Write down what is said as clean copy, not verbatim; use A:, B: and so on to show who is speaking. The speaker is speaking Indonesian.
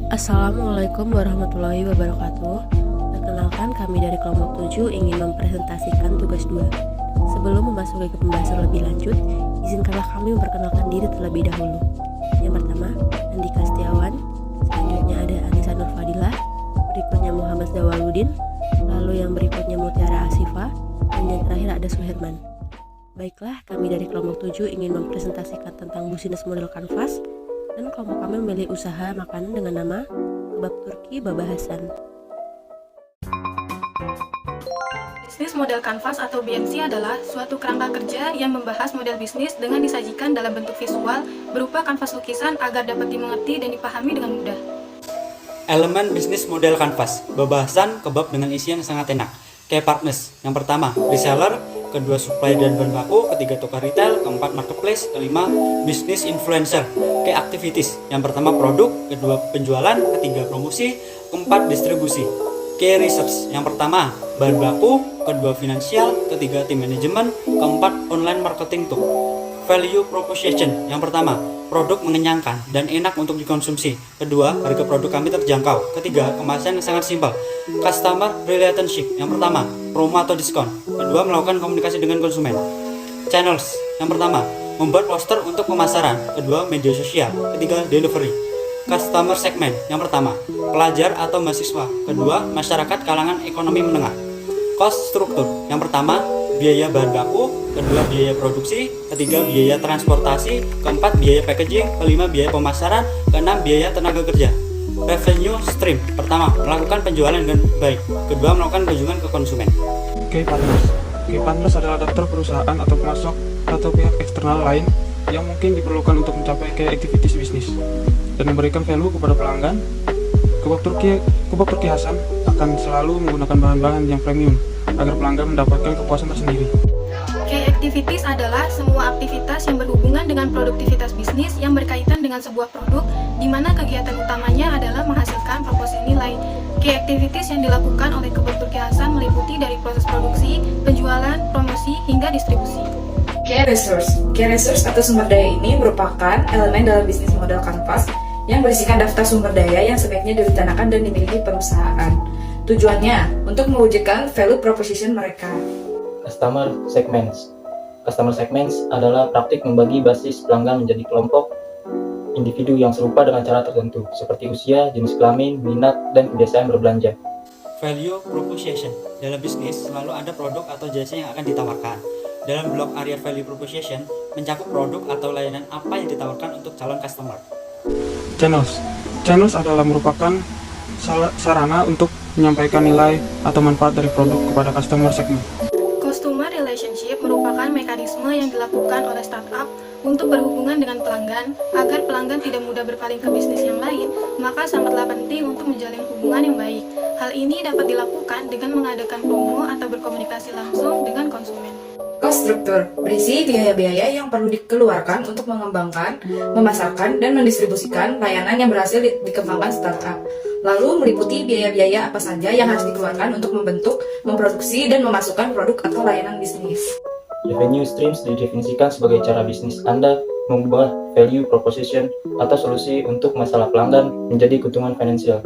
A: Assalamualaikum warahmatullahi wabarakatuh. Perkenalkan, kami dari kelompok 7 ingin mempresentasikan tugas 2. Sebelum memasuki ke pembahasan lebih lanjut, izinkanlah kami memperkenalkan diri terlebih dahulu. Yang pertama, Andika Setiawan, selanjutnya ada Anissa Nurfadilah, berikutnya Muhammad Zawaludin, lalu yang berikutnya Mutiara Asifa, dan yang terakhir ada Suherman. Baiklah, kami dari kelompok 7 ingin mempresentasikan tentang bisnis model kanvas, dan kelompok kami memilih usaha makanan dengan nama Kebab Turki Baba Hasan.
B: Bisnis model kanvas atau BMC adalah suatu kerangka kerja yang membahas model bisnis dengan disajikan dalam bentuk visual berupa kanvas lukisan agar dapat dimengerti dan dipahami dengan mudah.
C: Elemen bisnis model kanvas, babahasan kebab dengan isian yang sangat enak. Key partners, yang pertama reseller, kedua supply dan bahan baku, ketiga tukar retail, keempat marketplace, kelima bisnis influencer. Key activities, yang pertama produk, kedua penjualan, ketiga promosi, keempat distribusi. Key research, yang pertama bahan baku, kedua finansial, ketiga tim manajemen, keempat online marketing tool. Value proposition, yang pertama produk mengenyangkan dan enak untuk dikonsumsi, kedua harga produk kami terjangkau, ketiga kemasan yang sangat simpel. Customer relationship, yang pertama promo atau diskon, kedua melakukan komunikasi dengan konsumen. Channels, yang pertama membuat poster untuk pemasaran, kedua media sosial, ketiga delivery. Customer segment, yang pertama pelajar atau mahasiswa, kedua masyarakat kalangan ekonomi menengah. Cost struktur, yang pertama biaya bahan baku, kedua biaya produksi, ketiga biaya transportasi, keempat biaya packaging, kelima biaya pemasaran, keenam biaya tenaga kerja. Revenue stream, pertama melakukan penjualan dengan baik, kedua melakukan kunjungan ke konsumen.
D: Key partners. Key partners adalah daftar perusahaan atau pemasok atau pihak eksternal lain yang mungkin diperlukan untuk mencapai key activities bisnis dan memberikan value kepada pelanggan. Kebab Turki Hasan akan selalu menggunakan bahan-bahan yang premium agar pelanggan mendapatkan kepuasan tersendiri.
B: Key activities adalah semua aktivitas yang berhubungan dengan produktivitas bisnis yang berkaitan dengan sebuah produk, di mana kegiatan utamanya adalah menghasilkan proporsi nilai. Key activities yang dilakukan oleh Kebab Turki Hasan meliputi dari proses produksi, penjualan, promosi, hingga distribusi.
E: Key resource atau sumber daya ini merupakan elemen dalam bisnis model kanvas yang berisikan daftar sumber daya yang sebaiknya direncanakan dan dimiliki perusahaan. Tujuannya untuk mewujudkan value proposition mereka.
F: Customer segments. Customer segments adalah praktik membagi basis pelanggan menjadi kelompok individu yang serupa dengan cara tertentu, seperti usia, jenis kelamin, minat, dan kebiasaan berbelanja.
C: Value proposition, dalam bisnis selalu ada produk atau jasa yang akan ditawarkan. Dalam blok area value proposition mencakup produk atau layanan apa yang ditawarkan untuk calon customer.
D: Channels adalah merupakan sarana untuk menyampaikan nilai atau manfaat dari produk kepada customer segment.
B: Customer relationship merupakan mekanisme yang dilakukan oleh startup untuk berhubungan dengan pelanggan agar pelanggan tidak mudah berpaling ke bisnis yang lain, maka sangatlah penting untuk menjalin hubungan yang baik. Hal ini dapat dilakukan dengan mengadakan promo atau berkomunikasi langsung dengan konsumen.
E: Cost struktur berisi biaya-biaya yang perlu dikeluarkan untuk mengembangkan, memasarkan, dan mendistribusikan layanan yang berhasil dikembangkan startup. Lalu meliputi biaya-biaya apa saja yang harus dikeluarkan untuk membentuk, memproduksi, dan memasukkan produk atau layanan bisnis.
F: Revenue streams didefinisikan sebagai cara bisnis Anda mengubah value proposition atau solusi untuk masalah pelanggan menjadi keuntungan finansial.